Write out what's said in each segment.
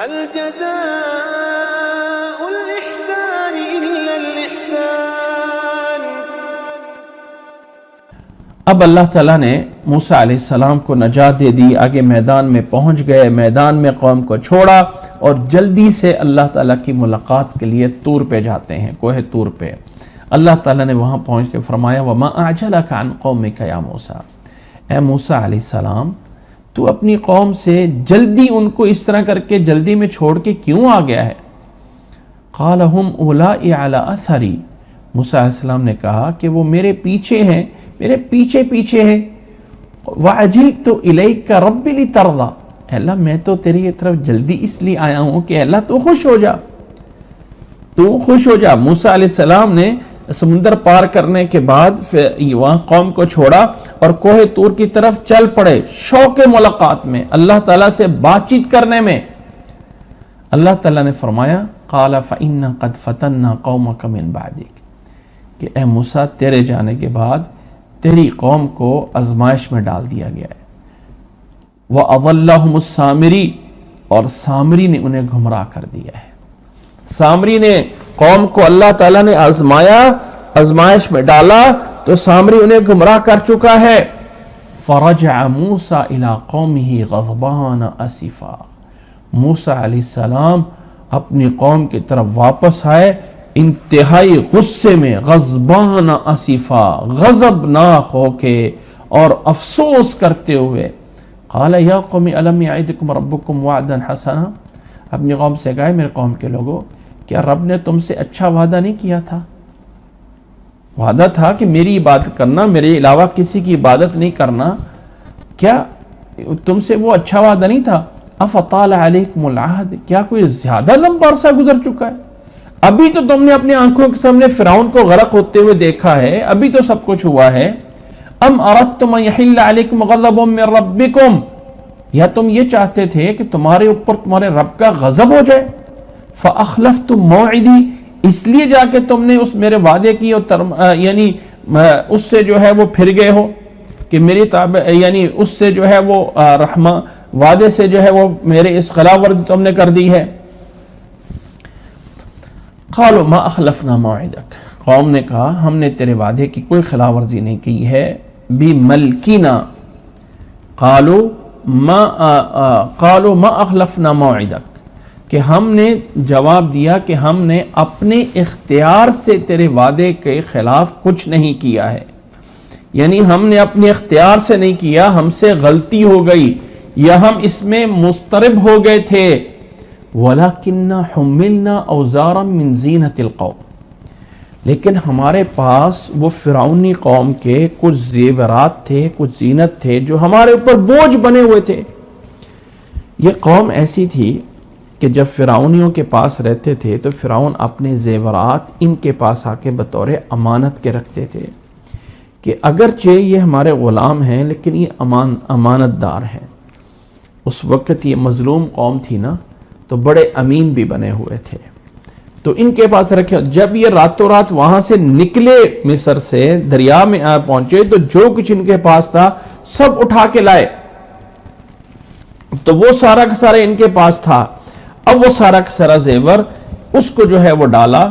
هل جزاء الإحسان إلا الإحسان۔ اب اللہ تعالیٰ نے موسیٰ علیہ السلام کو نجات دے دی، آگے میدان میں پہنچ گئے، میدان میں قوم کو چھوڑا اور جلدی سے اللہ تعالیٰ کی ملاقات کے لیے طور پہ جاتے ہیں، کوہ طور پہ۔ اللہ تعالیٰ نے وہاں پہنچ کے فرمایا وَمَا أَعْجَلَكَ عَنْ قَوْمِكَ يَا مُوسَىٰ، اے موسیٰ علیہ السلام تو اپنی قوم سے جلدی ان کو اس طرح کر کے جلدی میں چھوڑ کے کیوں آ گیا ہے؟ قَالَ هُمْ أُولَٰئِ عَلَىٰ أَثَرِي، موسیٰ علیہ السلام نے کہا کہ وہ میرے پیچھے ہیں، میرے پیچھے پیچھے ہیں۔ وَعَجِلْتُ إِلَيْكَ رَبِّ لِتَرْضَىٰ، اے اللہ میں تو تیری طرف جلدی اس لیے آیا ہوں کہ اللہ تو خوش ہو جا، تو خوش ہو جا۔ موسیٰ علیہ السلام نے سمندر پار کرنے کے بعد وہاں قوم کو چھوڑا اور کوہ طور کی طرف چل پڑے، شوق ملاقات میں، اللہ تعالیٰ سے بات چیت کرنے میں۔ اللہ تعالیٰ نے فرمایا قَالَ فَإِنَّا قَدْ فَتَنَّا قَوْمَكَ مِن بَعْدِكَ، کہ اے موسیٰ تیرے جانے کے بعد تیری قوم کو آزمائش میں ڈال دیا گیا ہے۔ وَأَضَلَّهُمُ السَّامِرِي، اور سامری نے انہیں گمراہ کر دیا ہے۔ سامری نے قوم کو اللہ تعالیٰ نے آزمایا، آزمائش میں ڈالا تو سامری انہیں گمراہ کر چکا ہے۔ فَرَجَعَ مُوسَىٰ إِلَىٰ قَوْمِهِ غَضْبَانَ أَسِفًا، موسیٰ علیہ السلام اپنی قوم کی طرف واپس آئے انتہائی غصے میں، غضبان اسفا، غضبناک ہو کے اور افسوس کرتے ہوئے۔ قال یا قوم الم یعدکم ربکم وعدا حسنا، اپنی قوم سے کہا میرے قوم کے لوگوں کیا رب نے تم سے اچھا وعدہ نہیں کیا تھا؟ وعدہ تھا کہ میری عبادت کرنا، میرے علاوہ کسی کی عبادت نہیں کرنا، کیا تم سے وہ اچھا وعدہ نہیں تھا؟ افطال علیکم العہد، کیا کوئی زیادہ لمبا عرصہ گزر چکا ہے؟ ابھی تو تم نے اپنی آنکھوں کے سامنے فرعون کو غرق ہوتے ہوئے دیکھا ہے، ابھی تو سب کچھ ہوا ہے۔ ام اردتم ان یحل علیکم غضب من ربکم، یا تم یہ چاہتے تھے کہ تمہارے اوپر تمہارے رب کا غضب ہو جائے؟ فاخلفتم موعدی، اس لیے جا کے تم نے اس میرے وعدے کی اور یعنی اس سے جو ہے وہ پھر گئے ہو کہ میری یعنی اس سے جو ہے وہ وعدے سے جو ہے وہ میرے اس خلاف ورزی تم نے کر دی ہے۔ قالوا ما اخلفنا موعدک، قوم نے کہا ہم نے تیرے وعدے کی کوئی خلاف ورزی نہیں کی ہے۔ بملکنا، قالوا ما اخلفنا موعدک، کہ ہم نے جواب دیا کہ ہم نے اپنے اختیار سے تیرے وعدے کے خلاف کچھ نہیں کیا ہے، یعنی ہم نے اپنے اختیار سے نہیں کیا، ہم سے غلطی ہو گئی یا ہم اس میں مضطرب ہو گئے تھے۔ وَلَكِنَّا حُمِّلْنَا أَوْزَارًا مِّن زِينَةِ الْقَوْمِ، لیکن ہمارے پاس وہ فرعونی قوم کے کچھ زیورات تھے، کچھ زینت تھے جو ہمارے اوپر بوجھ بنے ہوئے تھے۔ یہ قوم ایسی تھی کہ جب فرعونیوں کے پاس رہتے تھے تو فرعون اپنے زیورات ان کے پاس آ کے بطور امانت کے رکھتے تھے کہ اگرچہ یہ ہمارے غلام ہیں لیکن یہ امانت دار ہیں۔ اس وقت یہ مظلوم قوم تھی نا، تو بڑے امین بھی بنے ہوئے تھے، تو ان کے پاس رکھے۔ جب یہ راتوں رات وہاں سے نکلے مصر سے، دریا میں پہنچے، تو جو کچھ ان کے پاس تھا سب اٹھا کے لائے، تو وہ سارا کا سارا ان کے پاس تھا۔ اب وہ سارا کا سارا زیور اس کو جو ہے وہ ڈالا،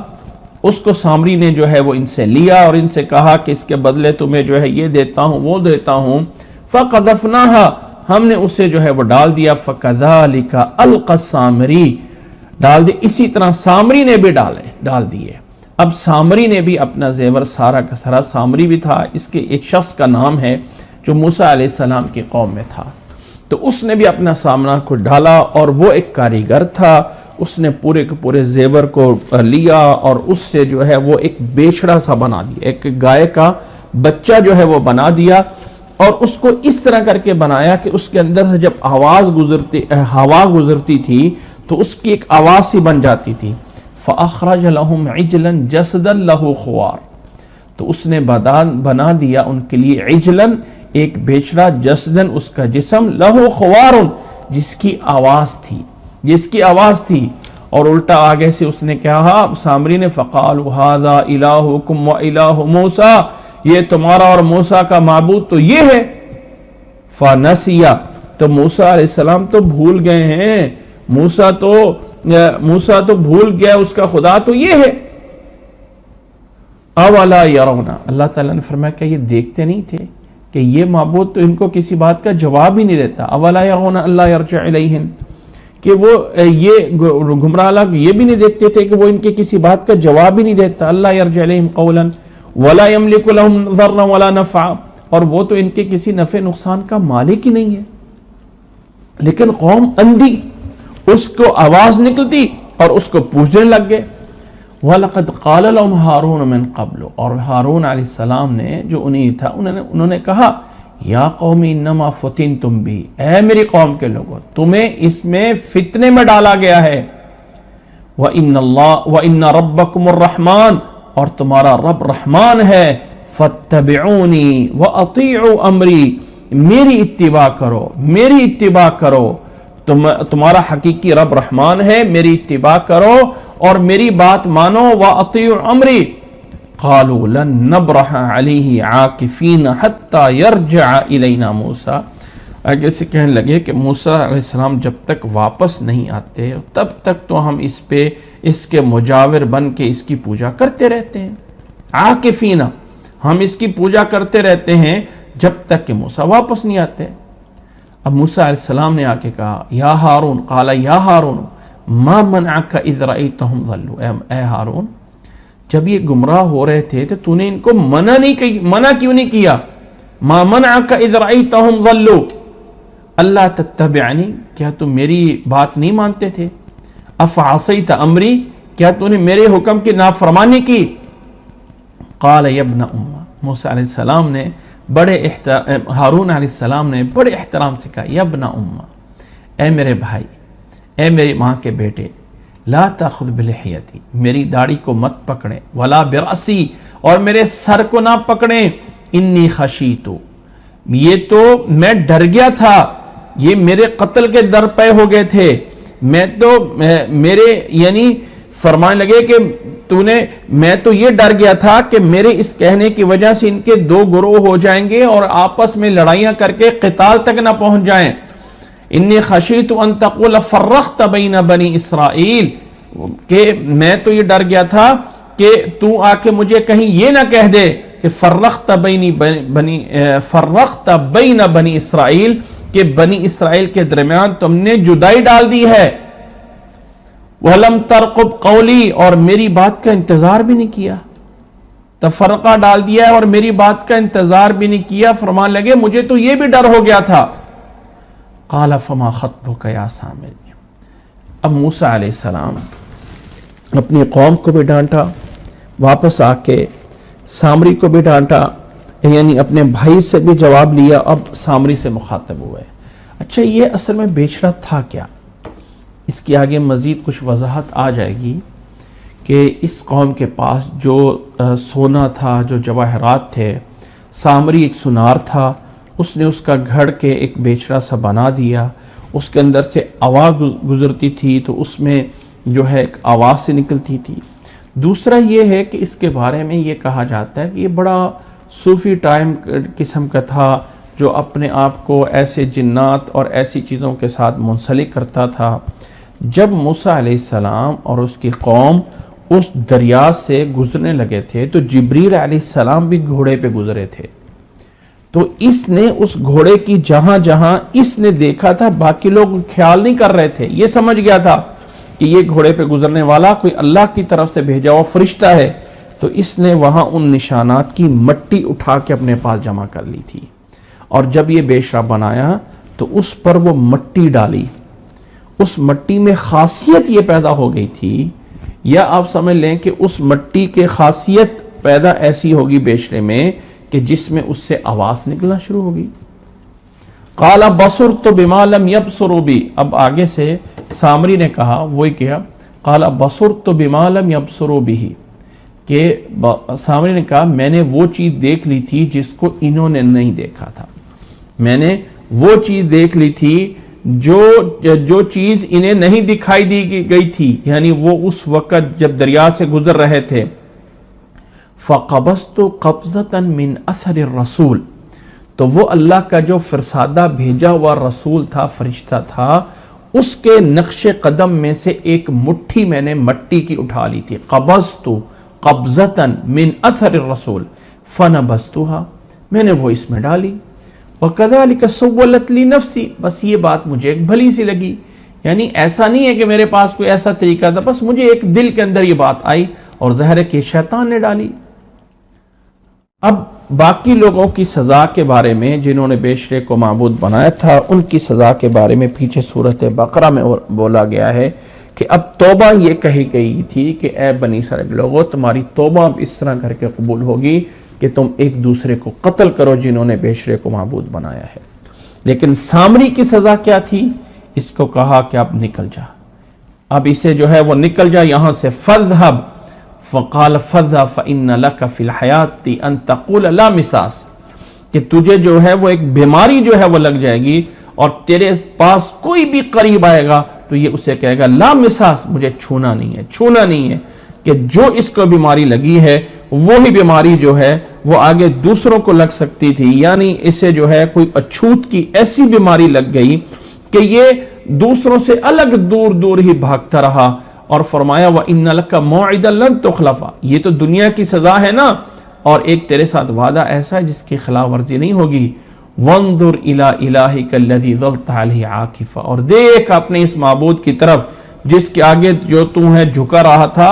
اس کو سامری نے جو ہے وہ ان سے لیا اور ان سے کہا کہ اس کے بدلے تمہیں جو ہے یہ دیتا ہوں وہ دیتا ہوں۔ فَقَذَفْنَاهَا، ہم نے اسے جو ہے وہ ڈال دیا۔ فَكَذَلِكَ أَلْقَى السَّامِرِي، ڈال دیا، اسی طرح سامری نے بھی ڈال دیے۔ اب سامری نے بھی اپنا زیور سارا کا سارا، سامری بھی تھا، اس کے ایک شخص کا نام ہے جو موسیٰ علیہ السلام کی قوم میں تھا، تو اس نے بھی اپنا سامنا کو ڈالا، اور وہ ایک کاریگر تھا، اس نے پورے کے پورے زیور کو لیا اور اس سے جو ہے وہ ایک بیچڑا سا بنا دیا، ایک گائے کا بچہ جو ہے وہ بنا دیا، اور اس کو اس طرح کر کے بنایا کہ اس کے اندر سے جب ہوا گزرتی تھی تو اس کی ایک آواز سی بن جاتی تھی۔ فَأَخْرَجَ لَهُمْ عِجْلًا جَسَدًا لَهُ خُوَارٌ، تو اس نے بنا دیا ان کے لیے عجلاً، ایک بیچڑا، جسدن اس کا جسم، لہو خوار، جس کی آواز تھی، اور الٹا آگے سے اس نے کہا سامری نے فَقَالُوا هَذَا إِلَٰهُكُمْ وَإِلَٰهُ مُوسَىٰ، یہ تمہارا اور موسیٰ کا معبود تو یہ ہے۔ فَنَسِيَ، تو موسیٰ علیہ السلام تو بھول گئے ہیں، موسیٰ تو بھول گیا، اس کا خدا تو یہ ہے۔ اولا یرونا، اللہ تعالیٰ نے فرمایا کہ یہ دیکھتے نہیں تھے کہ یہ معبود تو ان کو کسی بات کا جواب ہی نہیں دیتا۔ اولا یرونا اللہ یرجع الیہم، کہ وہ یہ گمراہ لوگ یہ بھی نہیں دیکھتے تھے کہ وہ ان کے کسی بات کا جواب ہی نہیں دیتا۔ اللہ یرجع الیہم قولا ولا یملک لهم ضرا ولا نفعا، اور وہ تو ان کے کسی نفع نقصان کا مالک ہی نہیں ہے۔ لیکن قوم اندھی، اس کو آواز نکلتی اور اس کو پوچھنے لگ گئے۔ وَلَقَدْ قَالَ لَهُمْ هَارُونَ مِنْ قَبْلُ، اور ہارون علیہ السلام نے جو انہیں تھا انہوں نے کہا یا قوم انما فتنتم بھی، اے میری قوم کے لوگوں تمہیں اس میں فتنے میں ڈالا گیا ہے۔ وَإِنَّ رَبَّكُمُ الرَّحْمَنُ، اور تمہارا رب رحمان ہے۔ فَاتَّبِعُونِي وَأَطِيعُوا أَمْرِي، میری اتباع کرو، تمہارا حقیقی رب رحمان ہے، میری اتباع کرو اور میری بات مانو۔ وَأَطِيعُوا أَمْرِي قَالُوا لَن نَبْرَحَ عَلَيْهِ عَاكِفِينَ حَتَّى يَرْجَعَ إِلَيْنَا موسیٰ، آگے سے کہنے لگے کہ موسیٰ علیہ السلام جب تک واپس نہیں آتے تب تک تو ہم اس کے مجاور بن کے اس کی پوجا کرتے رہتے ہیں۔ عاکفین، ہم اس کی پوجا کرتے رہتے ہیں جب تک کہ موسیٰ واپس نہیں آتے۔ اب موسیٰ علیہ السلام نے آ کے کہا یا ہارون، قال یا ہارون ما منعک اذ رأیتہم ضلوا، اے ہارون جب یہ گمراہ ہو رہے تھے تو نے ان کو منع کیوں نہیں کیا؟ ما منعک اذ رأیتہم ضلوا اللہ تتبعنی، کیا تم میری بات نہیں مانتے تھے؟ افعصیت امری، کیا تو نے میرے حکم کی نافرمانی کی؟ قال یا ابن امہ، موسیٰ علیہ السلام نے ہارون علیہ السلام نے بڑے احترام سے کہا یا ابن امہ، اے میرے بھائی، اے میری ماں کے بیٹے، لا تاخذ بلحیتی، میری داڑھی کو مت پکڑیں، ولا برأسی، اور میرے سر کو نہ پکڑیں، انی خشیتو، یہ تو میں ڈر گیا تھا، یہ میرے قتل کے در پے ہو گئے تھے، یعنی فرمانے لگے کہ میں تو یہ ڈر گیا تھا کہ میرے اس کہنے کی وجہ سے ان کے دو گروہ ہو جائیں گے اور آپس میں لڑائیاں کر کے قتال تک نہ پہنچ جائیں۔ انی خشیت ان تقول فرقت بین بنی اسرائیل، کہ میں تو یہ ڈر گیا تھا کہ تو آ کے مجھے کہیں یہ نہ کہہ دے کہ فرقت بین بنی اسرائیل، کہ بنی اسرائیل کے درمیان تم نے جدائی ڈال دی ہے۔ وَلَمْ تَرْقُبْ قَوْلِي، اور میری بات کا انتظار بھی نہیں کیا، تفرقہ ڈال دیا ہے اور میری بات کا انتظار بھی نہیں کیا۔ فرمان لگے مجھے تو یہ بھی ڈر ہو گیا تھا۔ قَالَ فَمَا خَطْبُكَ يَا سَامِرِيُّ، اب موسیٰ علیہ السلام اپنی قوم کو بھی ڈانٹا، واپس آ کے سامری کو بھی ڈانٹا، یعنی اپنے بھائی سے بھی جواب لیا، اب سامری سے مخاطب ہوئے۔ اچھا یہ اصل میں بیچڑا تھا کیا؟ اس کی آگے مزید کچھ وضاحت آ جائے گی کہ اس قوم کے پاس جو سونا تھا، جو جواہرات تھے، سامری ایک سنار تھا، اس نے اس کا گھڑ کے ایک بیچڑا سا بنا دیا، اس کے اندر سے آواز گزرتی تھی تو اس میں جو ہے ایک آواز سے نکلتی تھی۔ دوسرا یہ ہے کہ اس کے بارے میں یہ کہا جاتا ہے کہ یہ بڑا صوفی ٹائم قسم کا تھا، جو اپنے آپ کو ایسے جنات اور ایسی چیزوں کے ساتھ منسلک کرتا تھا۔ جب موسیٰ علیہ السلام اور اس کی قوم اس دریا سے گزرنے لگے تھے تو جبریل علیہ السلام بھی گھوڑے پہ گزرے تھے، تو اس نے اس گھوڑے کی جہاں جہاں اس نے دیکھا تھا باقی لوگ خیال نہیں کر رہے تھے، یہ سمجھ گیا تھا کہ یہ گھوڑے پہ گزرنے والا کوئی اللہ کی طرف سے بھیجا ہوا فرشتہ ہے، تو اس نے وہاں ان نشانات کی مٹی اٹھا کے اپنے پاس جمع کر لی تھی، اور جب یہ بیشرا بنایا تو اس پر وہ مٹی ڈالی، اس مٹی میں خاصیت یہ پیدا ہو گئی تھی، یا آپ سمجھ لیں کہ اس مٹی کے خاصیت پیدا ایسی ہوگی بیشرے میں کہ جس میں اس سے آواز نکلنا شروع ہوگی۔ قال بصرت بما لم يبصروا بی، اب آگے سے سامری نے کہا وہی کیا، قال بصرت بما لم يبصروا به، کہ سامری نے کہا میں نے وہ چیز دیکھ لی تھی جس کو انہوں نے نہیں دیکھا تھا، میں نے وہ چیز دیکھ لی تھی جو چیز انہیں نہیں دکھائی دی گئی تھی، یعنی وہ اس وقت جب دریا سے گزر رہے تھے۔ فَقَبَضْتُ قَبْضَةً مِّنْ أَثَرِ الرَّسُولِ، تو وہ اللہ کا جو فرسادہ بھیجا ہوا رسول تھا، فرشتہ تھا، اس کے نقش قدم میں سے ایک مٹھی میں نے مٹی کی اٹھا لی تھی، قبضت قبضتاً من اثر الرسول فنبذتها، میں نے وہ اس میں ڈالی، وَكَذَلِكَ سَوَّلَتْ لِي نَفْسِي، بس یہ بات مجھے ایک بھلی سی لگی، یعنی ایسا نہیں ہے کہ میرے پاس کوئی ایسا طریقہ تھا، بس مجھے ایک دل کے اندر یہ بات آئی اور ظاہر ہے کہ شیطان نے ڈالی۔ اب باقی لوگوں کی سزا کے بارے میں جنہوں نے بیشرے کو معبود بنایا تھا، ان کی سزا کے بارے میں پیچھے سورۃ بقرہ میں بولا گیا ہے کہ اب توبہ یہ کہی گئی تھی کہ اے بنی اسرائیل لوگوں، تمہاری توبہ اب اس طرح کر کے قبول ہوگی کہ تم ایک دوسرے کو قتل کرو جنہوں نے بیشرے کو معبود بنایا ہے۔ لیکن سامری کی سزا کیا تھی؟ اس کو کہا کہ اب نکل جا، اب اسے جو ہے وہ نکل جا یہاں سے، فَاذْهَبْ فقال فَاذْهَبْ فَإِنَّ لَكَ فِي الْحَيَاةِ أَن تَقُولَ لَا مِسَاسَ، کہ تجھے جو ہے وہ ایک بیماری جو ہے وہ لگ جائے گی اور تیرے پاس کوئی بھی قریب آئے گا تو یہ اسے کہے گا لا مساس، مجھے چھونا نہیں ہے، چھونا نہیں ہے، کہ جو اس کو بیماری لگی ہے وہی بیماری جو ہے وہ آگے دوسروں کو لگ سکتی تھی، یعنی اسے جو ہے کوئی اچھوت کی ایسی بیماری لگ گئی کہ یہ دوسروں سے الگ دور دور ہی بھاگتا رہا، اور فرمایا وَإِنَّ لَكَ مَوْعِدًا لَن تُخْلَفَ، یہ تو دنیا کی سزا ہے نا، اور ایک تیرے ساتھ وعدہ ایسا ہے جس کی خلاف ورزی نہیں ہوگی، وَانظُرْ إِلَىٰ إِلَٰهِكَ الَّذِي ظَلْتَ عَلَيْهِ عَاكِفًا، اور دیکھ اپنے اس معبود کی طرف جس کے آگے جو تو ہے جھکا رہا تھا،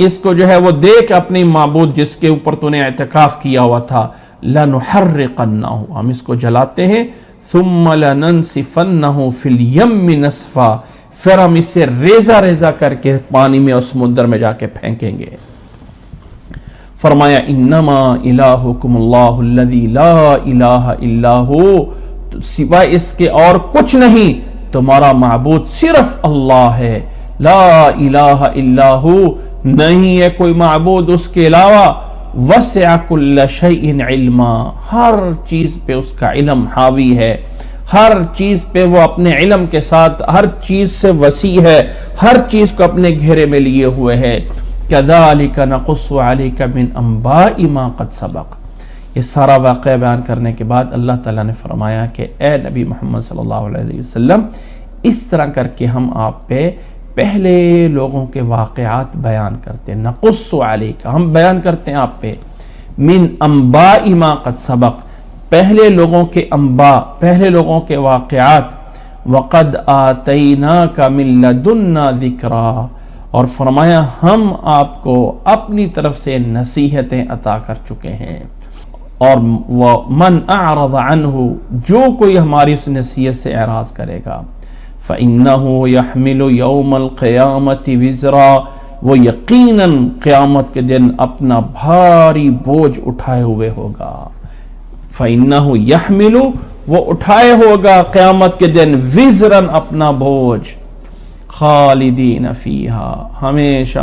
اس کو جو ہے وہ دیکھ اپنی معبود جس کے اوپر تو نے اعتکاف کیا ہوا تھا، لَنُحَرِّقَنَّهُ، ہم اس کو جلاتے ہیں، ثُمَّ لَنَنْسِفَنَّهُ فِي الْيَمِّ نَسْفًا، پھر ہم اسے ریزہ ریزہ کر کے پانی میں اور سمندر میں جا کے پھینکیں گے۔ فرمایا انما الہکم اللہ الذی لا الہ الا ہو، سوائے اس کے اور کچھ نہیں، تمہارا معبود صرف اللہ ہے، لا الہ الا ہو، نہیں ہے کوئی معبود اس کے علاوہ، وسع کل شیء علما، ہر چیز پہ اس کا علم حاوی ہے، ہر چیز پہ وہ اپنے علم کے ساتھ ہر چیز سے وسیع ہے، ہر چیز کو اپنے گھیرے میں لیے ہوئے ہے۔ کذالک نقص علیک من انباء ما قد سبق، یہ سارا واقعہ بیان کرنے کے بعد اللہ تعالیٰ نے فرمایا کہ اے نبی محمد صلی اللہ علیہ وسلم، اس طرح کر کے ہم آپ پہ پہلے لوگوں کے واقعات بیان کرتے ہیں، نقص علیک، ہم بیان کرتے ہیں آپ پہ، من انباء ما قد سبق، پہلے لوگوں کے انباء، پہلے لوگوں کے واقعات، وقد آتیناک من لدنا ذکرا، اور فرمایا ہم آپ کو اپنی طرف سے نصیحتیں عطا کر چکے ہیں، اور ومن اعرض عنہ، جو کوئی ہماری اس نصیحت سے اعراض کرے گا، فإنہ یحمل یوم القیامت وزرا، وہ یقیناً قیامت کے دن اپنا بھاری بوجھ اٹھائے ہوئے ہوگا، فإنہ یحمل، وہ اٹھائے ہوگا قیامت کے دن، وزرا، اپنا بوجھ، خالدین فیہا، ہمیشہ